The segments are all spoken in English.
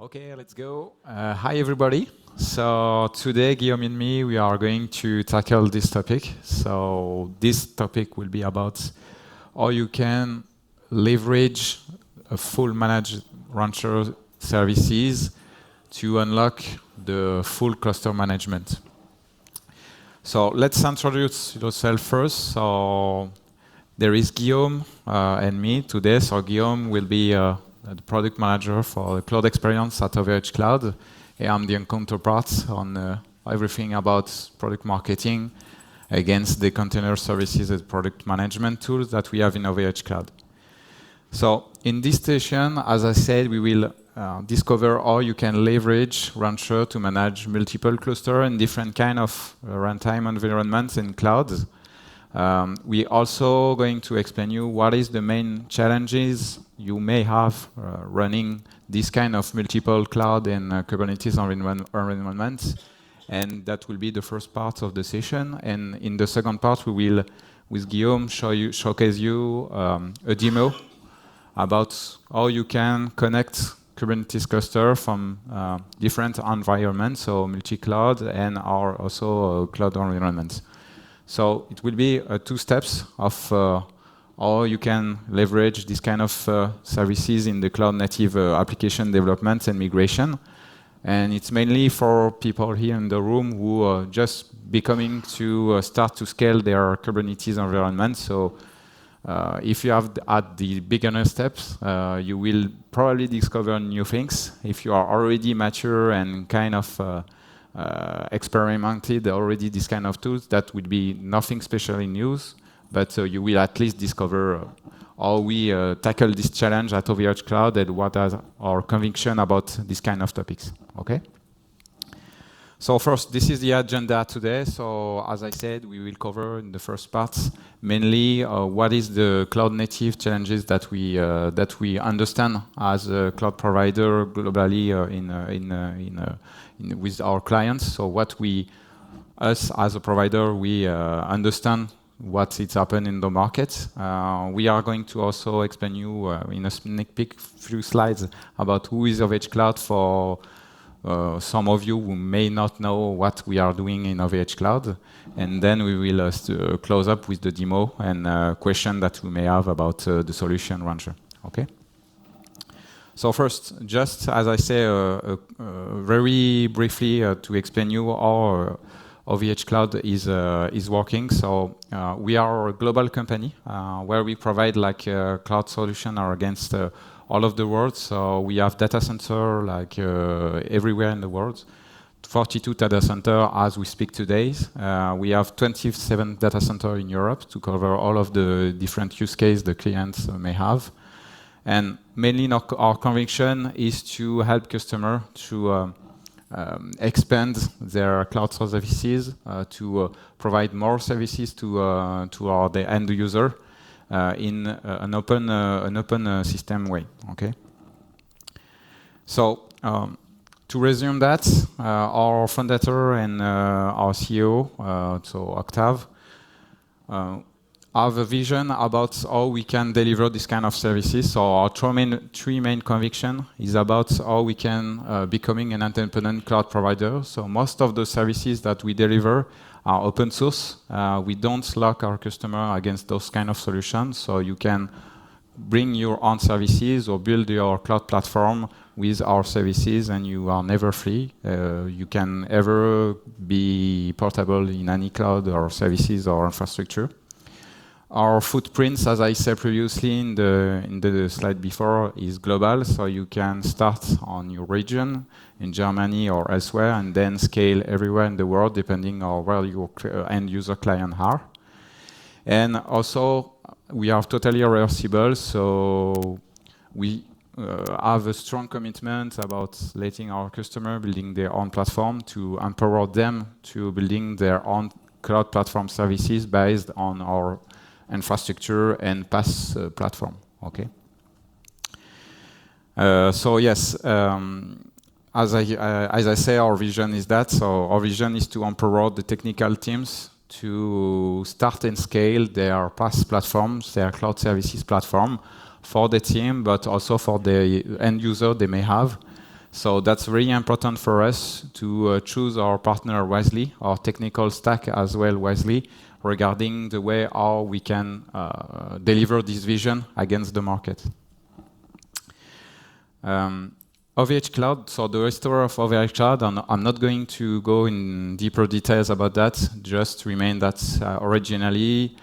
Okay, let's go. Hi, everybody. So today, Guillaume and me, we are going to tackle this topic. So this topic will be about how you can leverage a full managed rancher services to unlock the full cluster management. So let's introduce yourself first. So there is Guillaume and me today. So Guillaume will be the product manager for the cloud experience at OVH Cloud. I'm the counterpart on everything about product marketing against the container services and product management tools that we have in OVH Cloud. So in this session, as I said, we will discover how you can leverage Rancher to manage multiple clusters and different kind of runtime environments in clouds. We also going to explain you what is the main challenges you may have running this kind of multiple cloud and Kubernetes environments. And that will be the first part of the session. And in the second part, we will, with Guillaume, showcase you a demo about how you can connect Kubernetes cluster from different environments, so multi-cloud and also cloud environments. So it will be two steps of how you can leverage this kind of services in the cloud-native application development and migration. And it's mainly for people here in the room who are just becoming to start to scale their Kubernetes environment. So if you have at the beginner steps, you will probably discover new things. If you are already mature and kind of experimented already this kind of tools, that would be nothing special in use, but you will at least discover how we tackle this challenge at OVH Cloud and what is our conviction about this kind of topics. Okay? So first, this is the agenda today. So as I said, we will cover in the first part mainly what is the cloud-native challenges that we understand as a cloud provider globally with our clients. So what us as a provider, we understand what is happening in the market. We are going to also explain you in a sneak peek few slides about who is OVH Cloud for some of you who may not know what we are doing in OVH Cloud. And then we will close up with the demo and question that we may have about the solution Rancher. Okay? So first, just as I say, very briefly to explain you how OVH Cloud is working. So we are a global company where we provide like a cloud solution against all of the world. So we have data center like everywhere in the world. 42 data center as we speak today. We have 27 data center in Europe to cover all of the different use cases the clients may have. And mainly our conviction is to help customers to expand their cloud services, to provide more services to the end user in an open system way. Okay. So to resume that, our founder and our CEO, so Octave, have a vision about how we can deliver this kind of services. So our three main conviction is about how we can becoming an independent cloud provider. So most of the services that we deliver are open source. We don't lock our customer against those kind of solutions. So you can bring your own services or build your cloud platform with our services and you are never free. You can ever be portable in any cloud or services or infrastructure. Our footprints, as I said previously in the slide before, is global. So you can start on your region in Germany or elsewhere and then scale everywhere in the world depending on where your end user clients are. And also we are totally reversible. So we have a strong commitment about letting our customer building their own platform to empower them to building their own cloud platform services based on our infrastructure and PaaS platform. Okay. So yes, as I say, our vision is that. So our vision is to empower the technical teams to start and scale their PaaS platforms, their cloud services platform, for the team, but also for the end user they may have, So that's very important for us to choose our partner wisely, our technical stack as well wisely, regarding the way how we can deliver this vision against the market. OVH Cloud, so the history of OVH Cloud, and I'm not going to go in deeper details about that, just remain that originally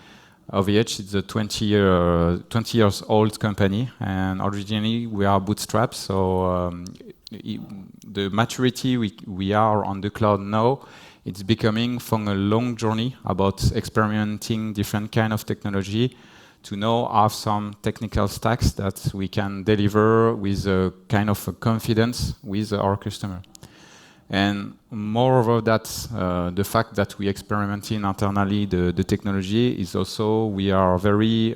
OVH is a 20 years old company, and originally we are bootstrapped, so the maturity we are on the cloud now, it's becoming from a long journey about experimenting different kind of technology to now have some technical stacks that we can deliver with a kind of a confidence with our customer. And moreover that, the fact that we experimenting internally the technology is also we are very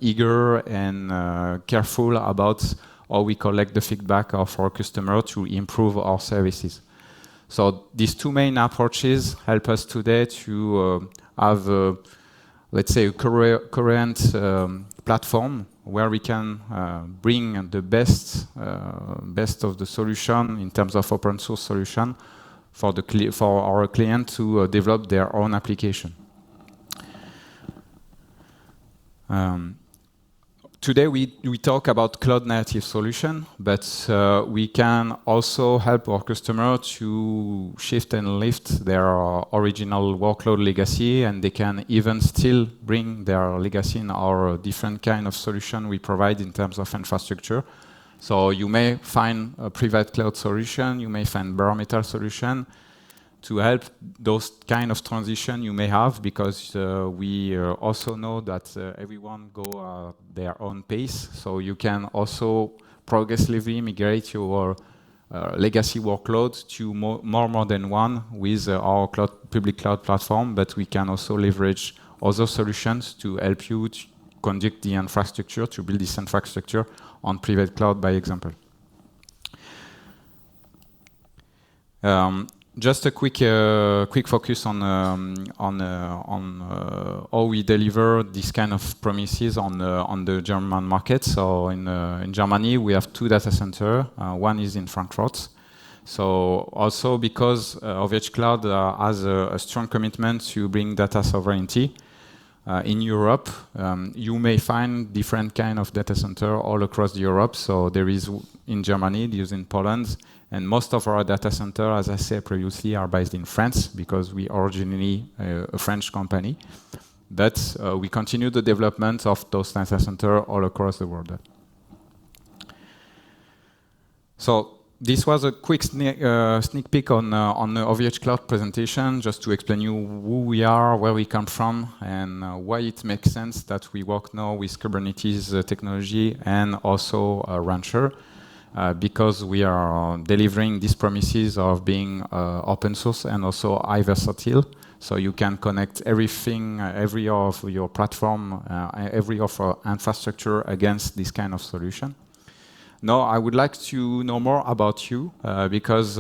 eager and careful about how we collect the feedback of our customer to improve our services. So these two main approaches help us today to have, let's say, a current platform where we can bring the best of the solution in terms of open source solution for our client to develop their own application. Today we talk about cloud native solution, but we can also help our customer to shift and lift their original workload legacy, and they can even still bring their legacy in our different kind of solution we provide in terms of infrastructure. So you may find a private cloud solution, you may find bare metal solution, to help those kind of transition you may have, because we also know that everyone go their own pace. So you can also progressively migrate your legacy workload to more than one with our public cloud platform, but we can also leverage other solutions to help you to conduct the infrastructure, to build this infrastructure on private cloud, by example. Just a quick focus on how we deliver this kind of promises on the German market. So in Germany we have 2 data centers. One is in Frankfurt. So also because OVH Cloud has a strong commitment to bring data sovereignty in Europe, you may find different kind of data center all across Europe. So there is in Germany, there is in Poland. And most of our data centers, as I said previously, are based in France because we are originally a French company. But we continue the development of those data centers all across the world. So this was a quick sneak peek on the OVH Cloud presentation, just to explain you who we are, where we come from, and why it makes sense that we work now with Kubernetes technology and also Rancher. Because we are delivering these promises of being open source and also high versatile. So you can connect everything, every of your platform, every of our infrastructure against this kind of solution. Now, I would like to know more about you because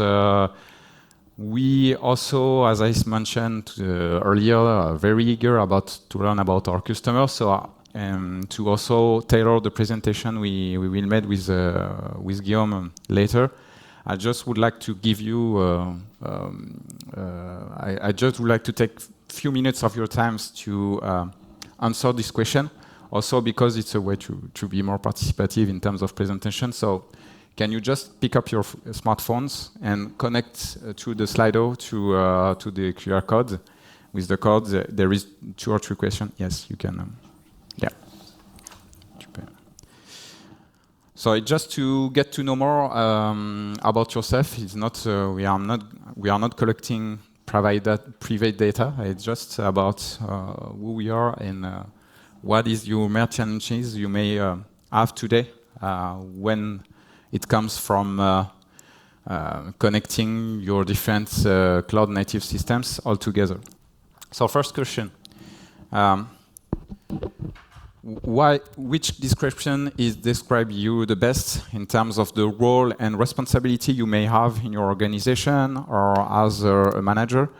we also, as I mentioned earlier, are very eager to learn about our customers. So to also tailor the presentation we will make with Guillaume later, I just would like to give you, I just would like to take a few minutes of your time to answer this question, also because it's a way to be more participative in terms of presentation. So can you just pick up your smartphones and connect to the Slido to the QR code? With the code, there is 2 or 3 questions. Yes, you can. Yeah. So just to get to know more about yourself, it's not we are not collecting private data. It's just about who we are and what is your main challenges you may have today when it comes from connecting your different cloud native systems all together. So first question. Which description describe you the best in terms of the role and responsibility you may have in your organization or as a manager?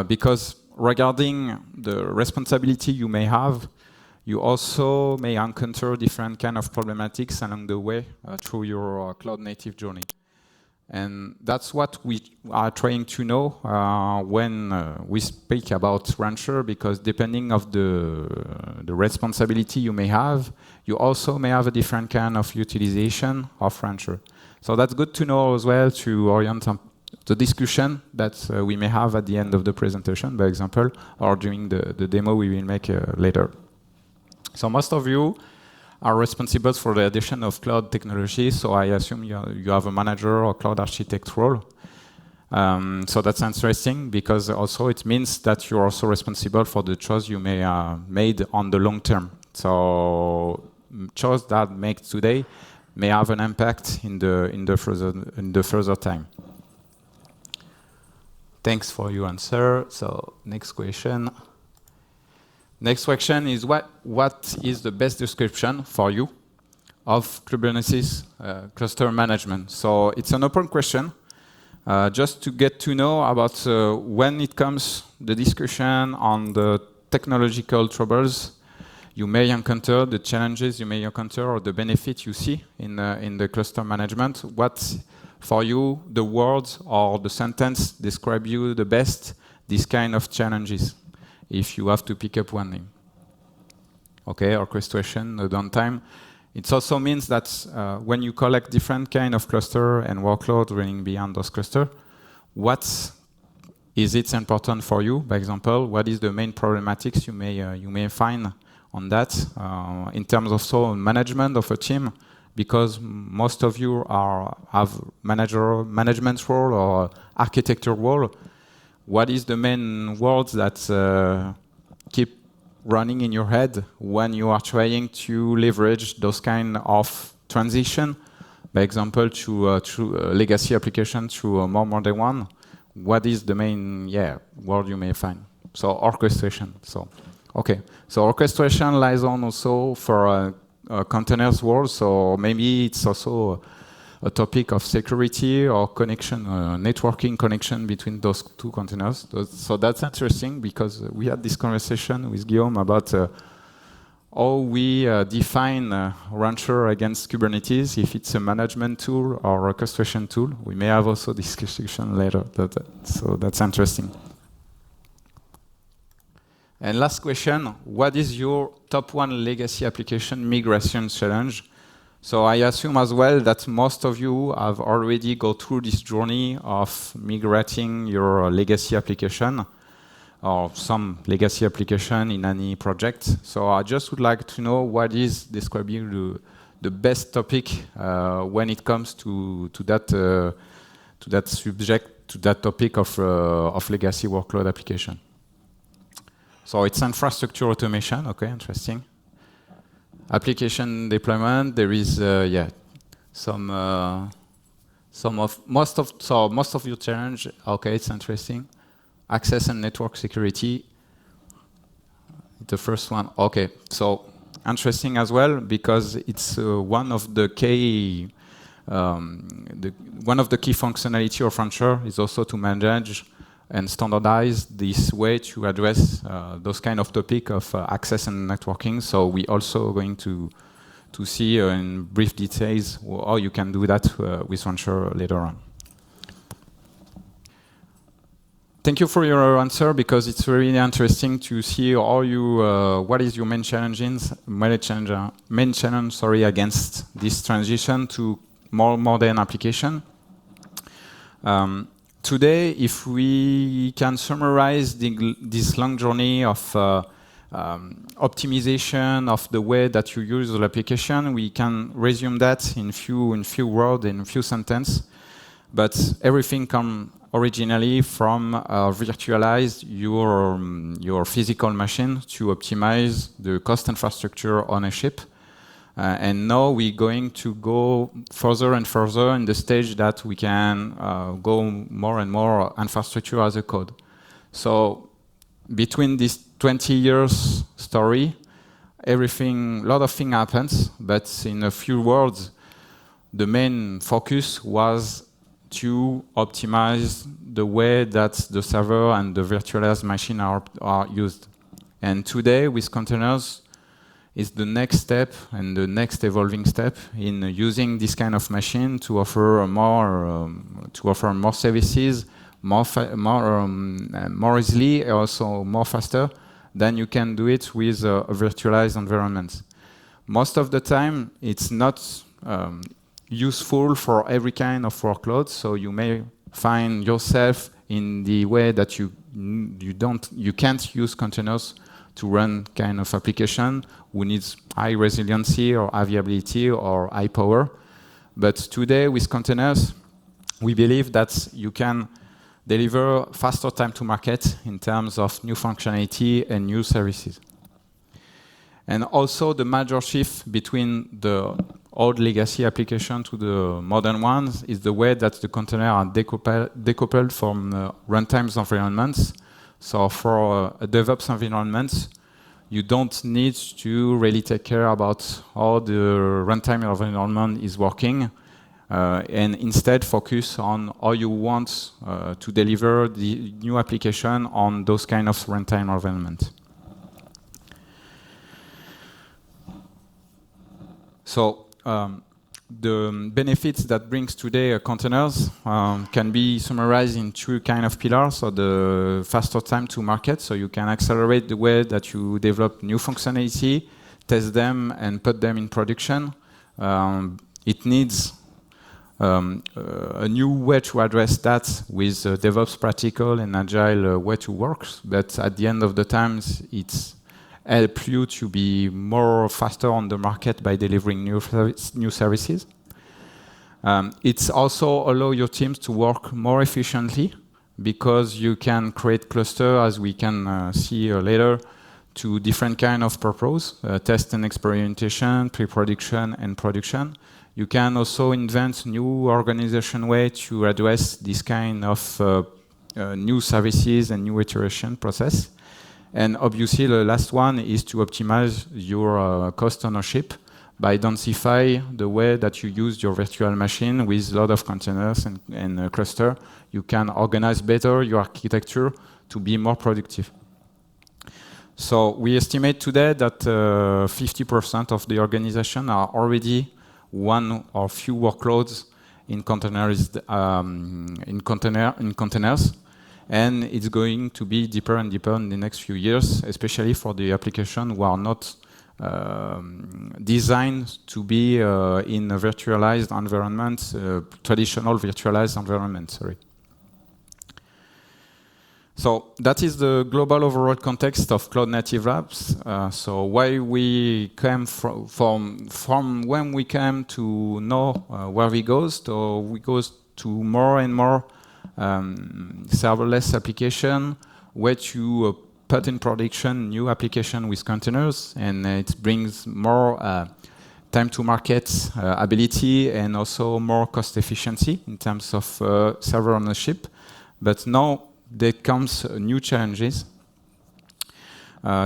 Because regarding the responsibility you may have, You also may encounter different kind of problematics along the way through your cloud native journey. And that's what we are trying to know when we speak about Rancher, because depending of the responsibility you may have, you also may have a different kind of utilization of Rancher. So that's good to know as well to orient the discussion that we may have at the end of the presentation, by example, or during the demo we will make later. So most of you are responsible for the addition of cloud technology, so I assume you have a manager or cloud architect role. So that's interesting because also it means that you're also responsible for the choice you may made on the long term. So choice that make today may have an impact in the further time. Thanks for your answer. So next question. Next question is what is the best description for you of Kubernetes cluster management? So it's an open question, just to get to know about when it comes the discussion on the technological troubles you may encounter, the challenges you may encounter, or the benefit you see in the cluster management. What for you the words or the sentence describe you the best these kind of challenges? If you have to pick up one name. Okay, orchestration, the downtime. It also means that when you collect different kind of cluster and workload running beyond those cluster, what is it important for you? By example, what is the main problematics you may find on that in terms of management of a team? Because most of you have management role or architecture role. What is the main words that keep running in your head when you are trying to leverage those kind of transition, by example, to a legacy application to a more modern one? What is the main word you may find? So orchestration. So orchestration lies on also for containers world. So maybe it's also a topic of security or connection, networking connection between those two containers. So that's interesting because we had this conversation with Guillaume about how we define Rancher against Kubernetes, if it's a management tool or orchestration tool. We may have also this discussion later. So that's interesting. And last question, what is your top one legacy application migration challenge? So I assume as well that most of you have already go through this journey of migrating your legacy application or some legacy application in any project. So I just would like to know what is describing the best topic when it comes to that subject, to that topic of legacy workload application. So it's infrastructure automation. Okay, interesting. Application deployment, there is most of your challenge. Okay, it's interesting. Access and network security. The first one. Okay, so interesting as well because it's one of the key functionality of Rancher is also to manage and standardize this way to address those kind of topic of access and networking. So we also going to see in brief details how you can do that with Rancher later on. Thank you for your answer because it's really interesting to see how you what is your main challenge against this transition to more modern application. Today, if we can summarize this long journey of optimization of the way that you use the application, we can resume that in few words, in few sentences. But everything comes originally from virtualize your physical machine to optimize the cost infrastructure ownership. And now we're going to go further and further in the stage that we can go more and more infrastructure as a code. So between this 20 years story, a lot of things happens, but in a few words, the main focus was to optimize the way that the server and the virtualized machine are used. And today with containers, is the next step and the next evolving step in using this kind of machine to offer more services, more easily, also more faster than you can do it with a virtualized environment. Most of the time, it's not useful for every kind of workload, so you may find yourself in the way that you can't use containers to run kind of application who needs high resiliency or high availability or high power. But today with containers, we believe that you can deliver faster time to market in terms of new functionality and new services. And also the major shift between the old legacy application to the modern ones is the way that the containers are decoupled from runtime environments. So for a DevOps environment, you don't need to really take care about how the runtime environment is working, and instead focus on how you want to deliver the new application on those kind of runtime environment. So the benefits that brings today containers can be summarized in two kind of pillars. So the faster time to market, so you can accelerate the way that you develop new functionality, test them, and put them in production. It needs a new way to address that with DevOps practical and agile way to work. But at the end of the time, it's help you to be more faster on the market by delivering new services. It's also allow your teams to work more efficiently because you can create cluster, as we can see later, to different kind of purpose, test and experimentation, pre-production and production. You can also invent new organization way to address this kind of new services and new iteration process. And obviously, the last one is to optimize your cost ownership by densify the way that you use your virtual machine with a lot of containers and cluster. You can organize better your architecture to be more productive. So we estimate today that 50% of the organization are already one or few workloads in containers. And it's going to be deeper and deeper in the next few years, especially for the applications who are not designed to be in a virtualized environment, traditional virtualized environment. Sorry. So that is the global overall context of cloud native labs. So why we came from when we came to know where we goes to more and more serverless application, where to put in production new application with containers, and it brings more time to market ability and also more cost efficiency in terms of server ownership. But now there comes new challenges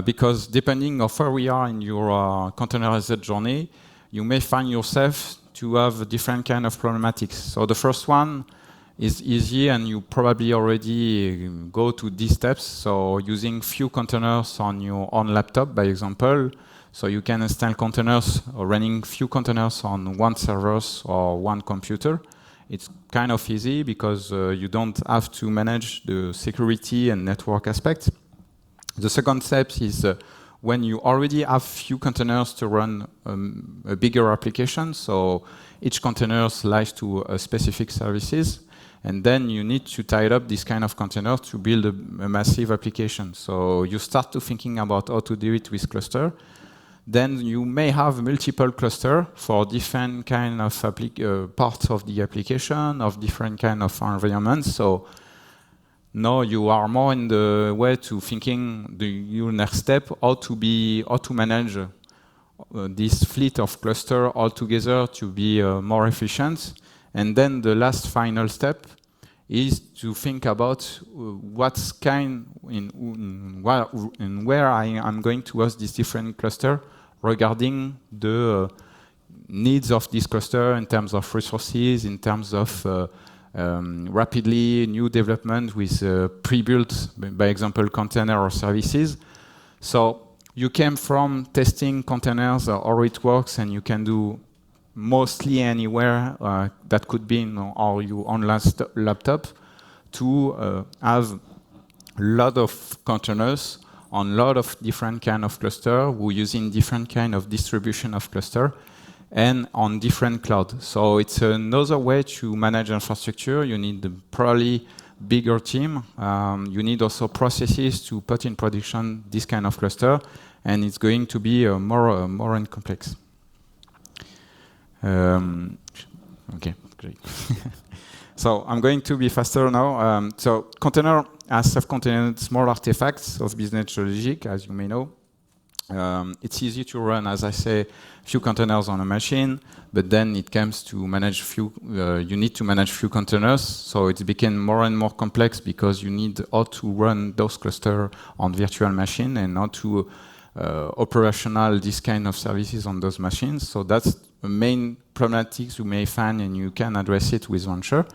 because depending on where we are in your containerized journey, you may find yourself to have different kind of problematics. So the first one is easy, and you probably already go to these steps. So using few containers on your own laptop, by example, so you can install containers or running few containers on one server or one computer. It's kind of easy because you don't have to manage the security and network aspect. The second step is when you already have few containers to run a bigger application. So each container lies to a specific services. And then you need to tie up this kind of container to build a massive application. So you start to thinking about how to do it with cluster. Then you may have multiple clusters for different kind of parts of the application, of different kind of environments. So now you are more in the way to thinking your next step, how to manage this fleet of cluster all together to be more efficient. And then the last final step is to think about what's kind in where I'm going to host this different cluster regarding the needs of this cluster in terms of resources, in terms of rapidly new development with pre-built, by example, container or services. So you came from testing containers or it works and you can do mostly anywhere that could be in or your own laptop to have a lot of containers on a lot of different kind of cluster. We're using different kind of distribution of cluster and on different cloud. So it's another way to manage infrastructure. You need probably bigger team. You need also processes to put in production this kind of cluster, and it's going to be more and complex. Okay, great. So I'm going to be faster now. So container as self-contained small artifacts of business logic, as you may know. It's easy to run, as I say, few containers on a machine, but then it comes to manage few. You need to manage few containers, so it's became more and more complex because you need how to run those clusters on virtual machine and how to operational this kind of services on those machines. So that's the main problematics you may find, and you can address it with Rancher,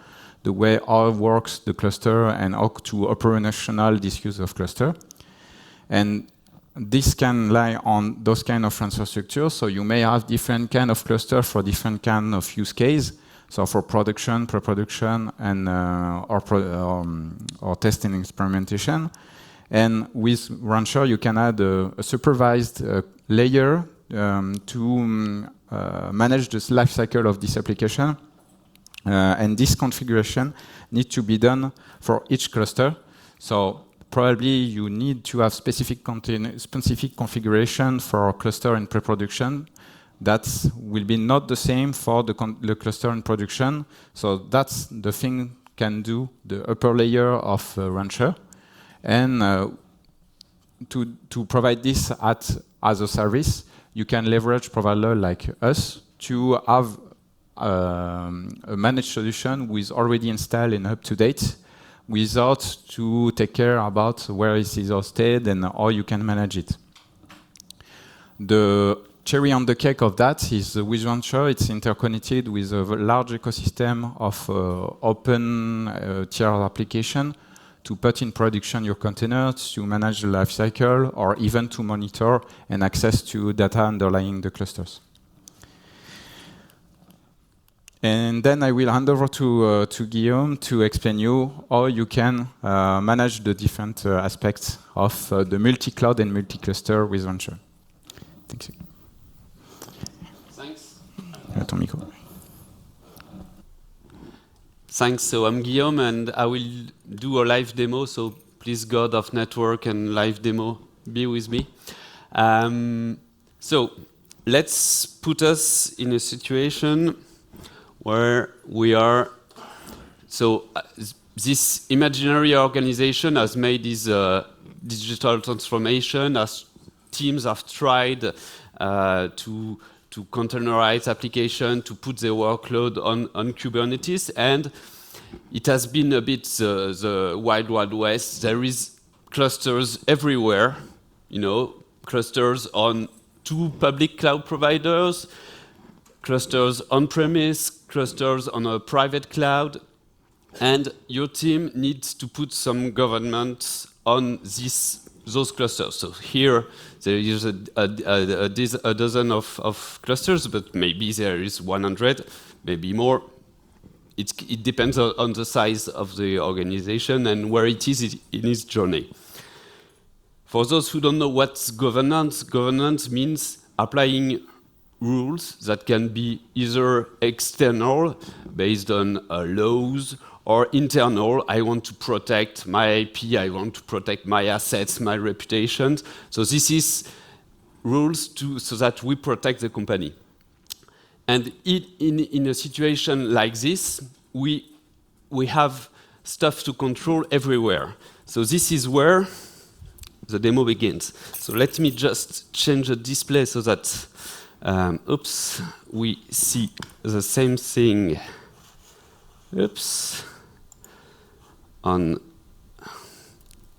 the way how works the cluster and how to operational this use of cluster. And this can lie on those kind of infrastructure. So you may have different kind of cluster for different kind of use case. So for production, pre-production, and or testing experimentation. And with Rancher, you can add a supervised layer to manage the life cycle of this application. And this configuration needs to be done for each cluster. So probably you need to have specific configuration for cluster in pre-production. That will be not the same for the cluster in production. So that's the thing can do the upper layer of Rancher. And to provide this as a service, you can leverage provider like us to have a managed solution with already installed and up to date, without to take care about where it is hosted and how you can manage it. The cherry on the cake of that is with Rancher, it's interconnected with a large ecosystem of open tier application to put in production your containers, to manage the life cycle, or even to monitor and access to data underlying the clusters. And then I will hand over to Guillaume to explain you how you can manage the different aspects of the multi-cloud and multi-cluster with Rancher. Thank you. Thanks. Ton micro. Thanks. So I'm Guillaume, and I will do a live demo. So please, God of network and live demo, be with me. So let's put us in a situation where we are. So this imaginary organization has made this digital transformation, as teams have tried to containerize application, to put the workload on Kubernetes, and it has been a bit the wild, wild west. There is clusters everywhere, clusters on 2 public cloud providers, clusters on-premise, clusters on a private cloud, and your team needs to put some governance on those clusters. So here there is a dozen of clusters, but maybe there is 100, maybe more. It depends on the size of the organization and where it is in its journey. For those who don't know what's governance, governance means applying rules that can be either external, based on laws, or internal. I want to protect my IP, I want to protect my assets, my reputation. So this is rules so that we protect the company. And in a situation like this, we have stuff to control everywhere. So this is where the demo begins. So let me just change the display so that we see the same thing. On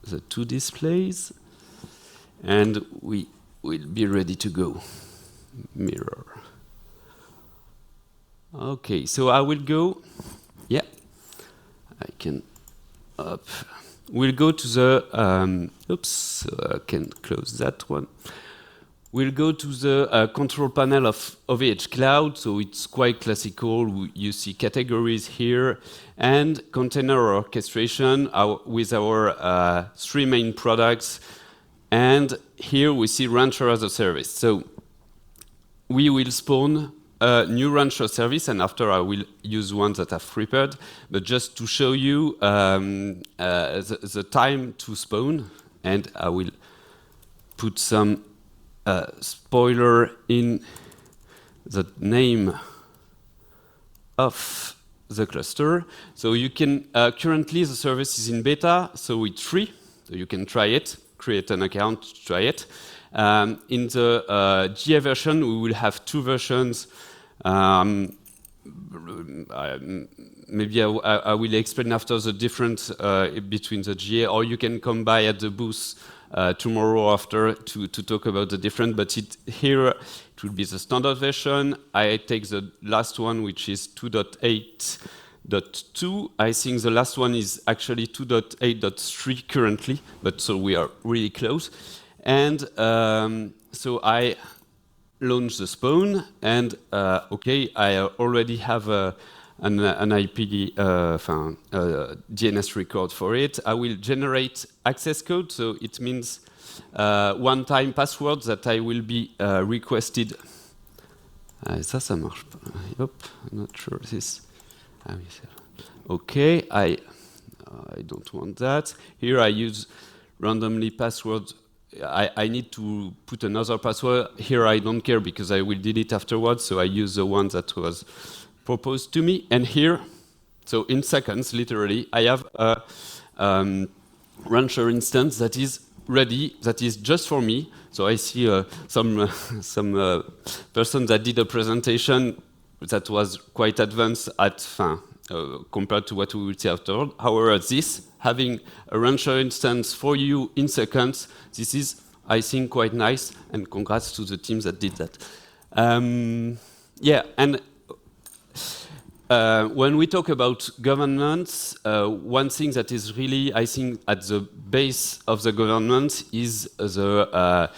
the 2 displays, and we will be ready to go. Mirror. Okay, so I will go. Yeah, I can up. We'll go to the. So I can close that one. We'll go to the control panel of OVH Cloud. So it's quite classical. You see categories here and container orchestration with our 3 main products. And here we see Rancher as a service. So we will spawn a new Rancher service, and after I will use ones that I've prepared. But just to show you the time to spawn, and I will put some spoiler in the name of the cluster. So you can, currently the service is in beta, so it's free, so you can try it, create an account, try it. In the GA version, we will have 2 versions. Maybe I will explain after the difference between the GA, or you can come by at the booth tomorrow after to talk about the difference. But here it will be the standard version. I take the last one, which is 2.8.2. I think the last one is actually 2.8.3 currently, but so we are really close. And so I launch the spawn, and okay, I already have an IP DNS record for it. I will generate access code, so it means one-time password that I will be requested. Ça marche pas. Hop, I'm not sure this. Okay, I don't want that. Here I use randomly password. I need to put another password. Here I don't care because I will delete afterwards, so I use the one that was proposed to me. And here, so in seconds, literally, I have a Rancher instance that is ready, that is just for me. So I see some person that did a presentation that was quite advanced at compared to what we will see afterward. However, this, having a Rancher instance for you in seconds, this is, I think, quite nice, and congrats to the teams that did that. Yeah, and when we talk about governance, one thing that is really, I think, at the base of the governance is the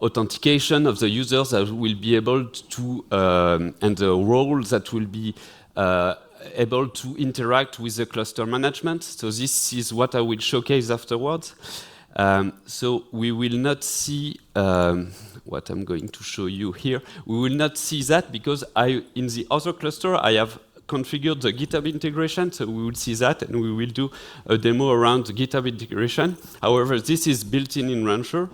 authentication of the users that will be able to, and the roles that will be able to interact with the cluster management. So this is what I will showcase afterwards. So we will not see what I'm going to show you here. We will not see that because in the other cluster, I have configured the GitHub integration, so we will see that, and we will do a demo around the GitHub integration. However, this is built in Rancher,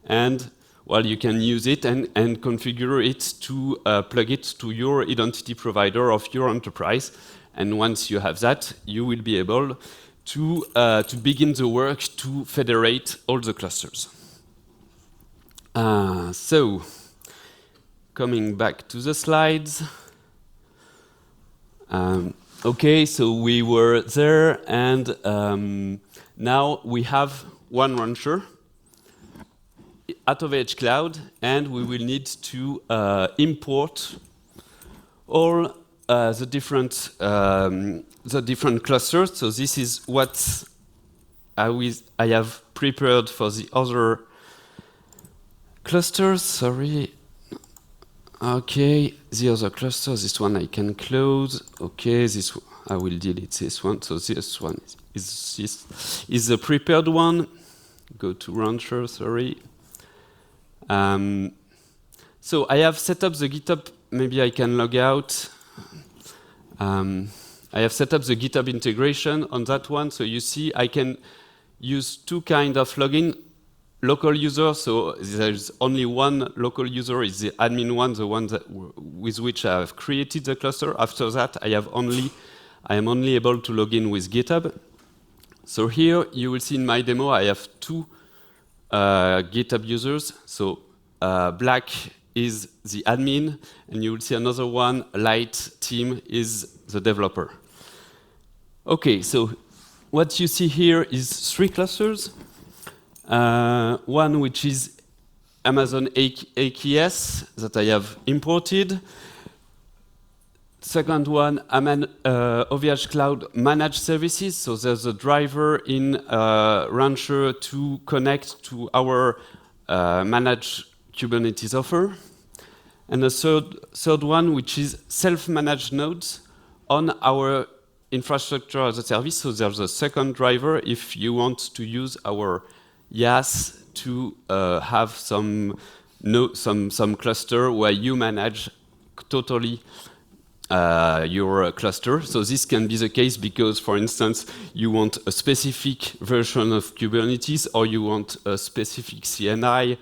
and well, you can use it and configure it to plug it to your identity provider of your enterprise. And once you have that, you will be able to begin the work to federate all the clusters. So, coming back to the slides. Okay, so we were there, and now we have one Rancher at OVH Cloud, and we will need to import all the different clusters. So this is what I have prepared for the other clusters. Sorry. Okay, the other cluster, this one I can close. Okay, this I will delete this one. So this one is the prepared one. Go to Rancher, sorry. So I have set up the GitHub. Maybe I can log out. I have set up the GitHub integration on that one. So you see, I can use 2 kinds of login. Local user, so there's only one local user, is the admin one, the one with which I have created the cluster. After that, I am only able to log in with GitHub. So here, you will see in my demo, I have 2 GitHub users. So black is the admin, and you will see another one, light team, is the developer. Okay, so what you see here is 3 clusters. One which is Amazon AKS that I have imported. Second one, OVH Cloud Managed Services. So there's a driver in Rancher to connect to our managed Kubernetes offer. And a third one, which is self-managed nodes on our infrastructure as a service. So there's a second driver if you want to use our IaaS to have some cluster where you manage totally your cluster. So this can be the case because, for instance, you want a specific version of Kubernetes, or you want a specific CNI,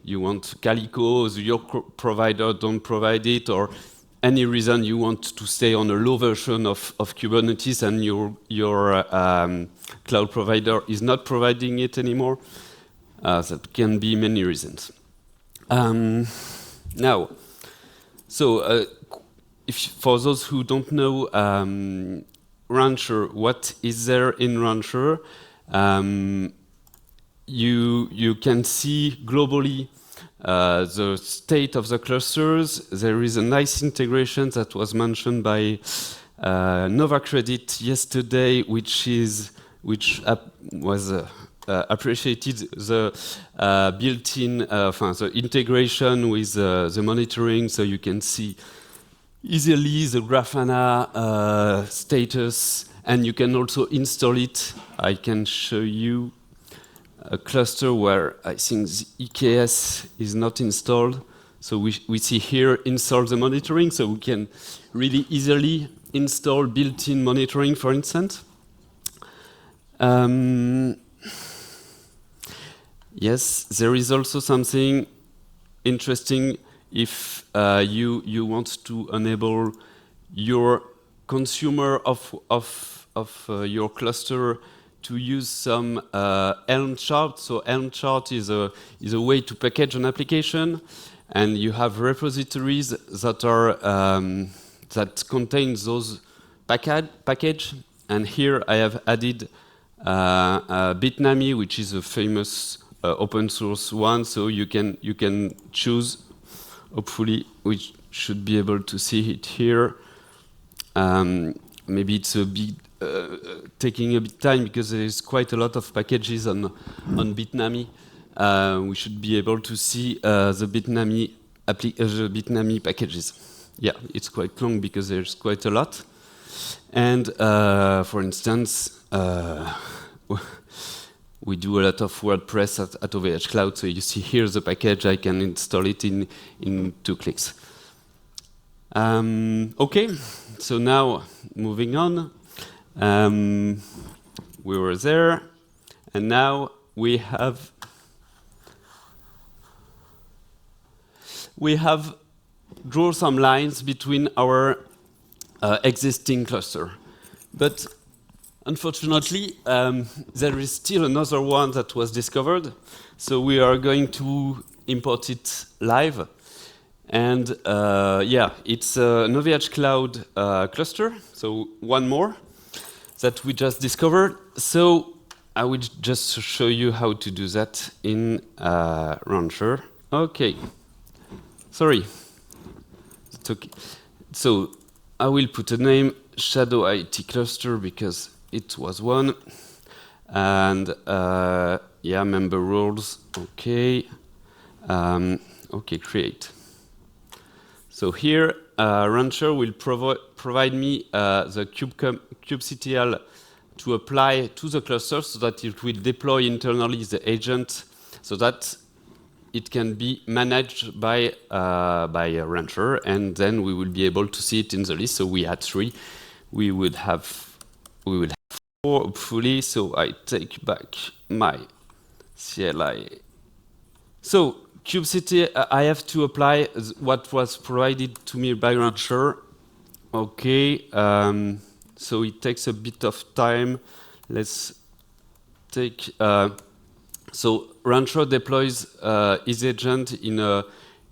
you want Calico, your provider don't provide it, or any reason you want to stay on a low version of Kubernetes and your cloud provider is not providing it anymore. That can be many reasons. Now, so for those who don't know Rancher, what is there in Rancher? You can see globally the state of the clusters. There is a nice integration that was mentioned by Nova Credit yesterday, which was appreciated, the built-in the integration with the monitoring, so you can see easily the Grafana status, and you can also install it. I can show you a cluster where I think the EKS is not installed. So we see here install the monitoring, so we can really easily install built-in monitoring, for instance. Yes, there is also something interesting if you want to enable your consumer of your cluster to use some Helm chart. So Helm chart is a way to package an application, and you have repositories that are that contain those package. And here I have added Bitnami, which is a famous open source one. So you can choose. Hopefully, we should be able to see it here. Maybe it's a bit taking a bit time because there is quite a lot of packages on Bitnami. We should be able to see the Bitnami packages. Yeah, it's quite long because there's quite a lot. And for instance, we do a lot of WordPress at OVH Cloud. So you see here the package. I can install it in 2 clicks. Okay, so now moving on. We were there, and now we have drawn some lines between our existing cluster. But unfortunately, there is still another one that was discovered. So we are going to import it live. And yeah, it's an OVH Cloud cluster, so one more that we just discovered. So I will just show you how to do that in Rancher. Okay, sorry. It's okay. So I will put a name, Shadow IT Cluster, because it was one. And yeah, member roles, okay. Okay, create. So here, Rancher will provide me the kubectl to apply to the cluster so that it will deploy internally the agent so that it can be managed by Rancher, and then we will be able to see it in the list. So we had 3, we will have 4 hopefully. So I take back my CLI. So kubectl, I have to apply what was provided to me by Rancher. Okay, so it takes a bit of time. Let's take. So Rancher deploys his agent in a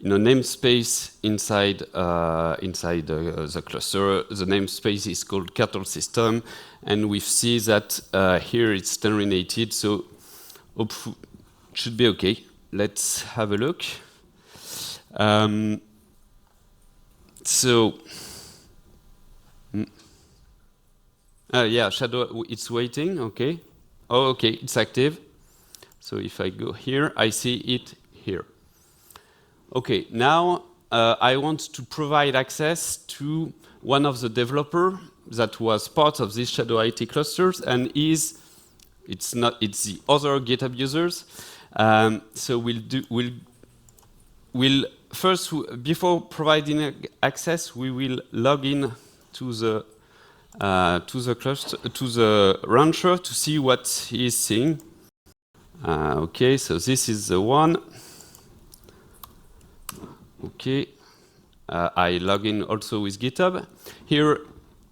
namespace inside the cluster. The namespace is called Cattle System, and we see that here it's terminated. So hopefully it should be okay. Let's have a look. Yeah, Shadow, it's waiting, okay. Oh, okay, it's active. So if I go here, I see it here. Okay, now I want to provide access to one of the developer that was part of these Shadow IT clusters and it's the other GitHub users. So we'll first, before providing access, we will log in to the cluster, to the rancher to see what he is seeing. Okay, so this is the one. Okay, I log in also with GitHub. Here,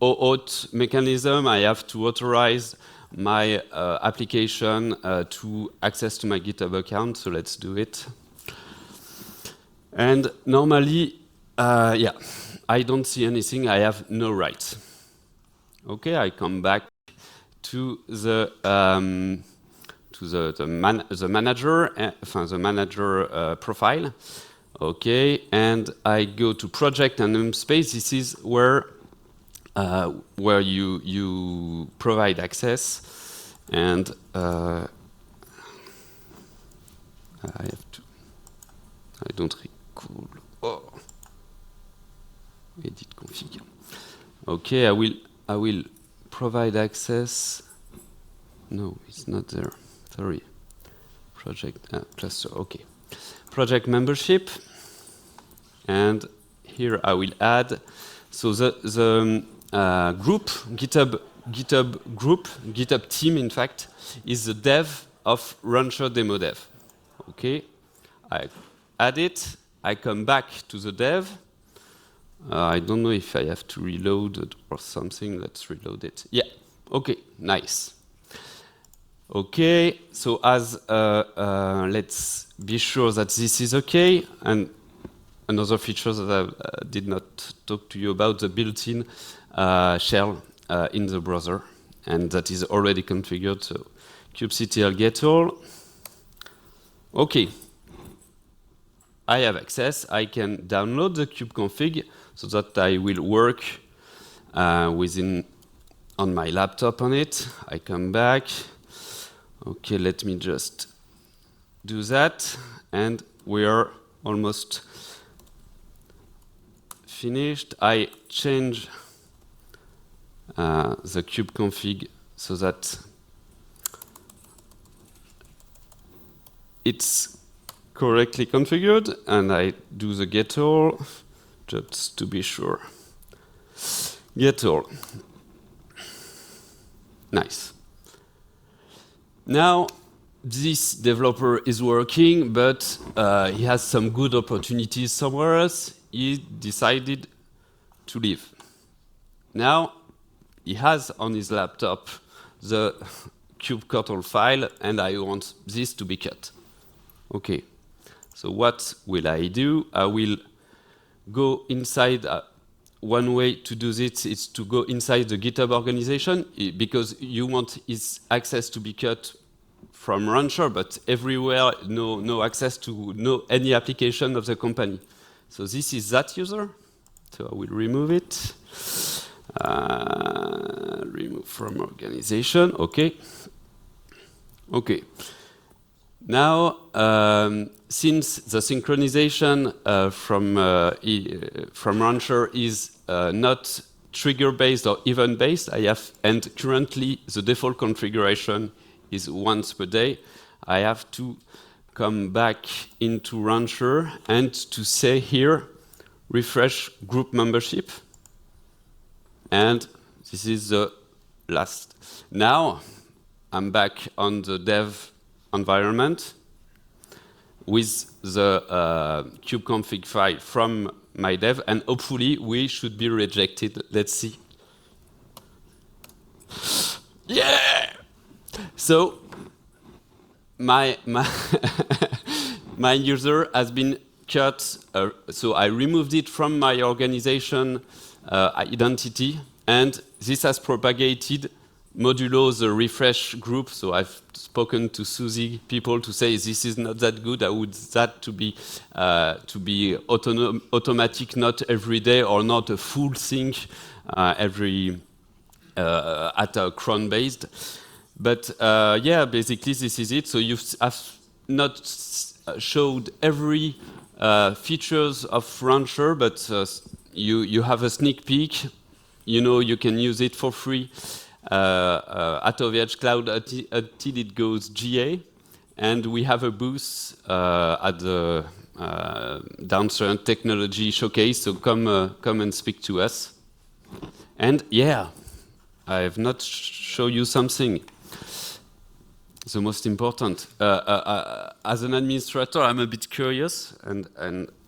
OAuth mechanism, I have to authorize my application to access to my GitHub account, so let's do it. And normally, yeah, I don't see anything, I have no rights. Okay, I come back to the manager profile. Okay, and I go to project and namespace. This is where you provide access, and I don't recall. Oh, edit config. Okay, I will provide access. No, it's not there. Sorry. Project cluster. Okay. Project membership, and here I will add. So the group GitHub group GitHub team, in fact, is the dev of Rancher demo dev. Okay, I add it. I come back to the dev. I don't know if I have to reload it or something. Let's reload it. Yeah. Okay. Nice. Okay, so as let's be sure that this is okay, and another feature that I did not talk to you about, the built-in shell in the browser, and that is already configured, so kubectl get all. Okay, I have access, I can download the kubeconfig so that I will work on my laptop on it. I come back. Okay, let me just do that, and we are almost finished. I change the kubeconfig so that it's correctly configured, and I do the get all just to be sure. Get all. Nice. Now, this developer is working, but he has some good opportunities somewhere else. He decided to leave. Now, he has on his laptop the kubectl file, and I want this to be cut. Okay, so what will I do? I will go inside. One way to do this is to go inside the GitHub organization, because you want his access to be cut from Rancher, but everywhere, no access to any application of the company. So this is that user. So I will remove it. Remove from organization. Okay. Okay. Now, since the synchronization from Rancher is not trigger-based or event-based, and currently the default configuration is once per day, I have to come back into Rancher and to say here, refresh group membership. And this is the last. Now, I'm back on the dev environment with the kubeconfig file from my dev, and hopefully we should be rejected. Let's see. Yeah! So my my user has been cut, so I removed it from my organization identity, and this has propagated modulo the refresh group. So I've spoken to Suzy people to say this is not that good. I would that to be automatic, not every day, or not a full sync every at a cron based. But yeah, basically this is it. So I've not showed every features of Rancher, but you have a sneak peek. You know you can use it for free at OVH Cloud until it goes GA. And we have a booth at the Downstream Technology Showcase, so come and speak to us. And yeah, I have not shown you something. The most important. As an administrator, I'm a bit curious, and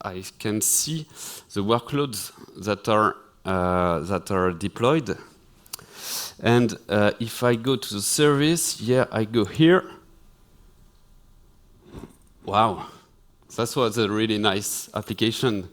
I can see the workloads that are deployed. And if I go to the service, yeah, I go here. Wow, that was a really nice application.